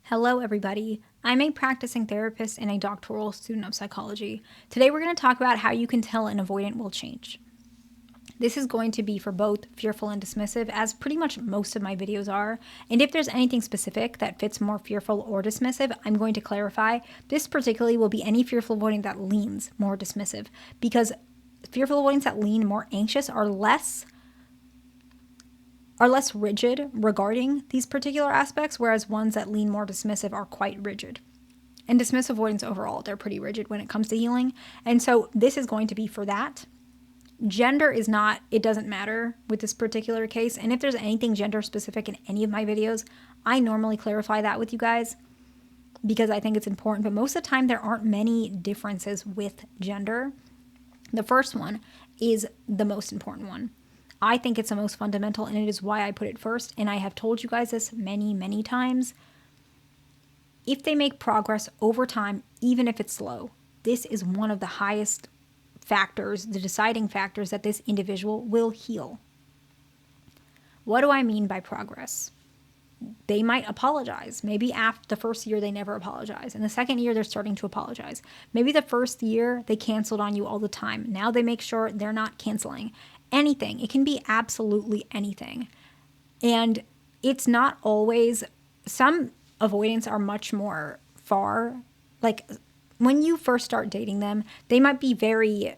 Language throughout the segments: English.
Hello, everybody. I'm a practicing therapist and a doctoral student of psychology. Today, we're going to talk about how you can tell an avoidant will change. This is going to be for both fearful and dismissive, as pretty much most of my videos are. And if there's anything specific that fits more fearful or dismissive, I'm going to clarify. This particularly will be any fearful avoidant that leans more dismissive, because fearful avoidants that lean more anxious are less rigid regarding these particular aspects, whereas ones that lean more dismissive are quite rigid. And dismissive avoidants overall, they're pretty rigid when it comes to healing. And so this is going to be for that. Gender is not, it doesn't matter with this particular case. And if there's anything gender specific in any of my videos, I normally clarify that with you guys because I think it's important. But most of the time, there aren't many differences with gender. The first one is the most important one. I think it's the most fundamental, and it is why I put it first. And I have told you guys this many, many times. If they make progress over time, even if it's slow, this is one of the highest factors, the deciding factors that this individual will heal. What do I mean by progress? They might apologize. Maybe after the first year, they never apologize. And the second year, they're starting to apologize. Maybe the first year, they canceled on you all the time. Now they make sure they're not canceling. Anything. It can be absolutely anything. And it's not always, some avoidants are much more far. Like when you first start dating them, they might be very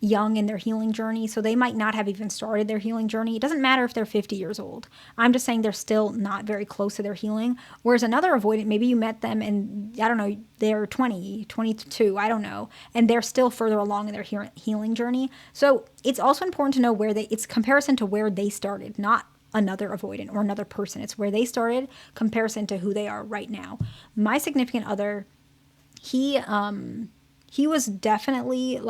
young in their healing journey. So they might not have even started their healing journey. It doesn't matter if they're 50 years old. I'm just saying they're still not very close to their healing. Whereas another avoidant, maybe you met them and I don't know, they're 20, 22, I don't know. And they're still further along in their healing journey. So it's also important to know it's comparison to where they started, not another avoidant or another person. It's where they started, comparison to who they are right now. My significant other, he was definitely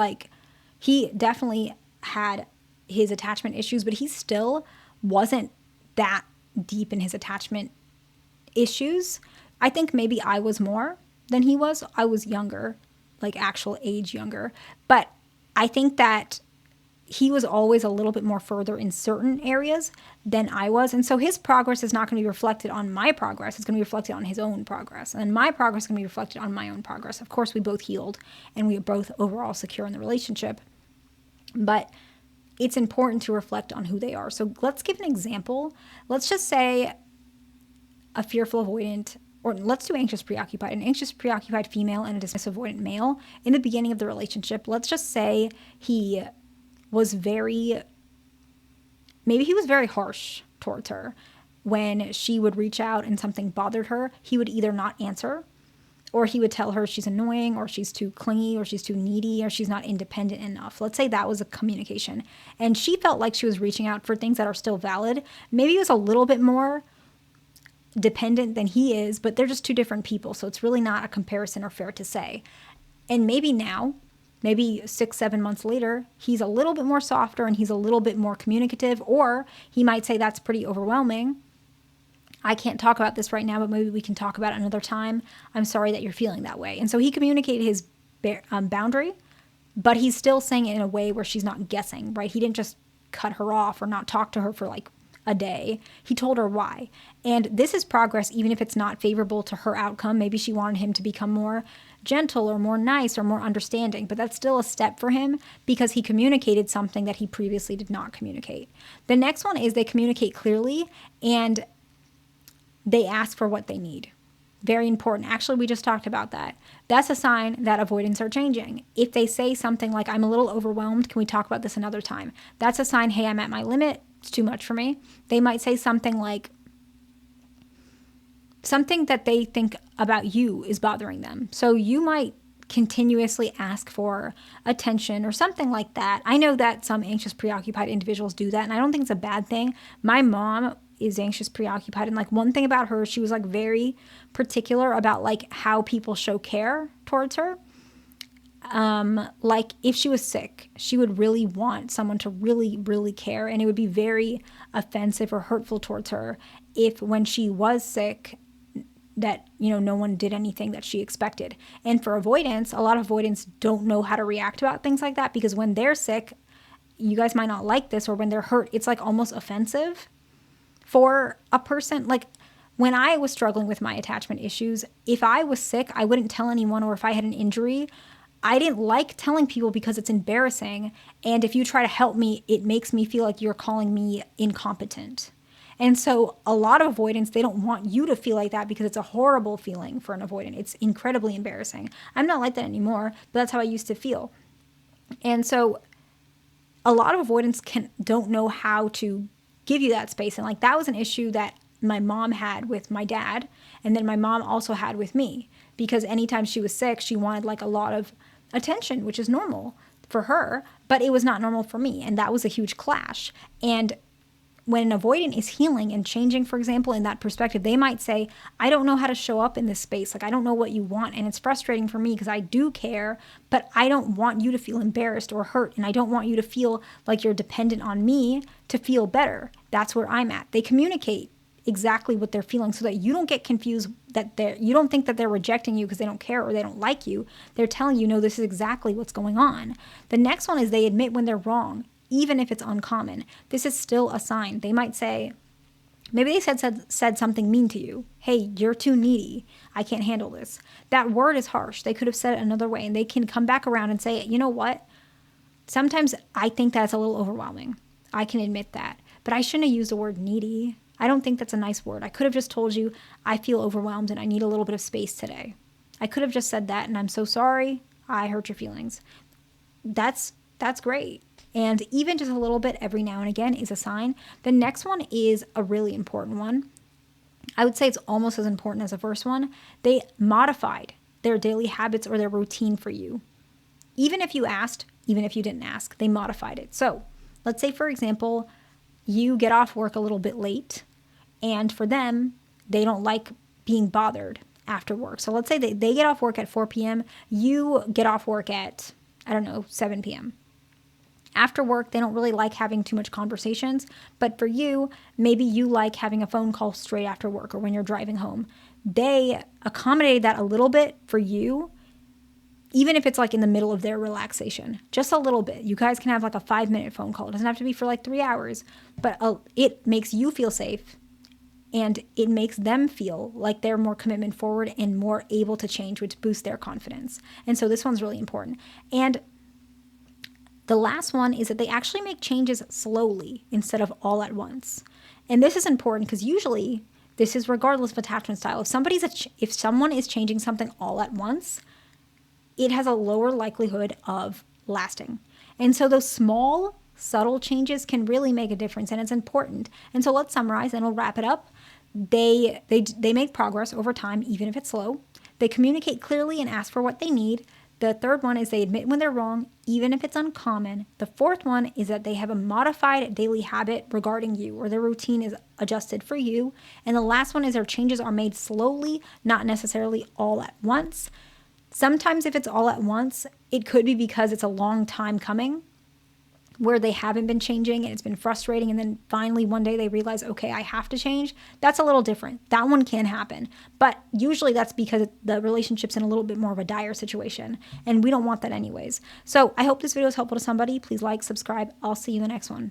he definitely had his attachment issues, but he still wasn't that deep in his attachment issues. I think maybe I was more than he was. I was younger, like actual age younger. But I think that he was always a little bit more further in certain areas than I was. And so his progress is not going to be reflected on my progress. It's going to be reflected on his own progress. And my progress is going to be reflected on my own progress. Of course, we both healed and we are both overall secure in the relationship. But it's important to reflect on who they are. So let's give an example. Let's just say a fearful avoidant, or let's do anxious preoccupied, an anxious preoccupied female and a dismissive avoidant male in the beginning of the relationship. Let's just say he was very harsh towards her. When she would reach out and something bothered her, he would either not answer, or he would tell her she's annoying, or she's too clingy, or she's too needy, or she's not independent enough. Let's say that was a communication. And she felt like she was reaching out for things that are still valid. Maybe he was a little bit more dependent than he is, but they're just two different people. So it's really not a comparison or fair to say. And maybe now, maybe 6-7 months later, he's a little bit more softer and he's a little bit more communicative, or he might say that's pretty overwhelming. I can't talk about this right now, but maybe we can talk about it another time. I'm sorry that you're feeling that way. And so he communicated his boundary, but he's still saying it in a way where she's not guessing, right? He didn't just cut her off or not talk to her for like a day. He told her why. And this is progress, even if it's not favorable to her outcome. Maybe she wanted him to become more gentle or more nice or more understanding, but that's still a step for him because he communicated something that he previously did not communicate. The next one is they communicate clearly and they ask for what they need. Very important. Actually, we just talked about that. That's a sign that avoidants are changing. If they say something like, I'm a little overwhelmed, can we talk about this another time? That's a sign, hey, I'm at my limit. It's too much for me. They might say something like, something that they think about you is bothering them. So you might continuously ask for attention or something like that. I know that some anxious, preoccupied individuals do that, and I don't think it's a bad thing. My mom is anxious, preoccupied, and like one thing about her, she was like very particular about like how people show care towards her. Like if she was sick, she would really want someone to really, really care, and it would be very offensive or hurtful towards her if when she was sick that, no one did anything that she expected. And for avoidance, a lot of avoidants don't know how to react about things like that because when they're sick, you guys might not like this, or when they're hurt, it's like almost offensive for a person. Like when I was struggling with my attachment issues, if I was sick, I wouldn't tell anyone, or if I had an injury, I didn't like telling people because it's embarrassing. And if you try to help me, it makes me feel like you're calling me incompetent. And so a lot of avoidants, they don't want you to feel like that because it's a horrible feeling for an avoidant. It's incredibly embarrassing. I'm not like that anymore, but that's how I used to feel. And so a lot of avoidants don't know how to give you that space. And like that was an issue that my mom had with my dad, and then my mom also had with me, because anytime she was sick, she wanted like a lot of attention, which is normal for her, but it was not normal for me. And that was a huge clash. And when an avoidant is healing and changing, for example, in that perspective, they might say, I don't know how to show up in this space. Like, I don't know what you want. And it's frustrating for me because I do care, but I don't want you to feel embarrassed or hurt. And I don't want you to feel like you're dependent on me to feel better. That's where I'm at. They communicate exactly what they're feeling so that you don't get confused, that you don't think that they're rejecting you because they don't care or they don't like you. They're telling you, no, this is exactly what's going on. The next one is they admit when they're wrong. Even if it's uncommon, this is still a sign. They might say, maybe they said something mean to you. Hey, you're too needy. I can't handle this. That word is harsh. They could have said it another way, and they can come back around and say, you know what? Sometimes I think that's a little overwhelming. I can admit that. But I shouldn't have used the word needy. I don't think that's a nice word. I could have just told you I feel overwhelmed and I need a little bit of space today. I could have just said that, and I'm so sorry. I hurt your feelings. That's great. And even just a little bit every now and again is a sign. The next one is a really important one. I would say it's almost as important as the first one. They modified their daily habits or their routine for you. Even if you asked, even if you didn't ask, they modified it. So let's say, for example, you get off work a little bit late, and for them, they don't like being bothered after work. So let's say they get off work at 4 p.m. You get off work at, 7 p.m. After work, they don't really like having too much conversations, but for you, maybe you like having a phone call straight after work or when you're driving home. They accommodated that a little bit for you, even if it's like in the middle of their relaxation, just a little bit. You guys can have like a 5-minute phone call. It doesn't have to be for like 3 hours, but it makes you feel safe, and it makes them feel like they're more commitment forward and more able to change, which boosts their confidence. And so this one's really important. And the last one is that they actually make changes slowly instead of all at once. And this is important because usually this is regardless of attachment style. If someone is changing something all at once, it has a lower likelihood of lasting. And so those small, subtle changes can really make a difference, and it's important. And so let's summarize and we'll wrap it up. They make progress over time, even if it's slow. They communicate clearly and ask for what they need. The third one is they admit when they're wrong, even if it's uncommon. The fourth one is that they have a modified daily habit regarding you, or their routine is adjusted for you. And the last one is their changes are made slowly, not necessarily all at once. Sometimes if it's all at once, it could be because it's a long time coming, where they haven't been changing and it's been frustrating, and then finally one day they realize, okay, I have to change. That's a little different. That one can happen. But usually that's because the relationship's in a little bit more of a dire situation, and we don't want that anyways. So I hope this video is helpful to somebody. Please like, subscribe. I'll see you in the next one.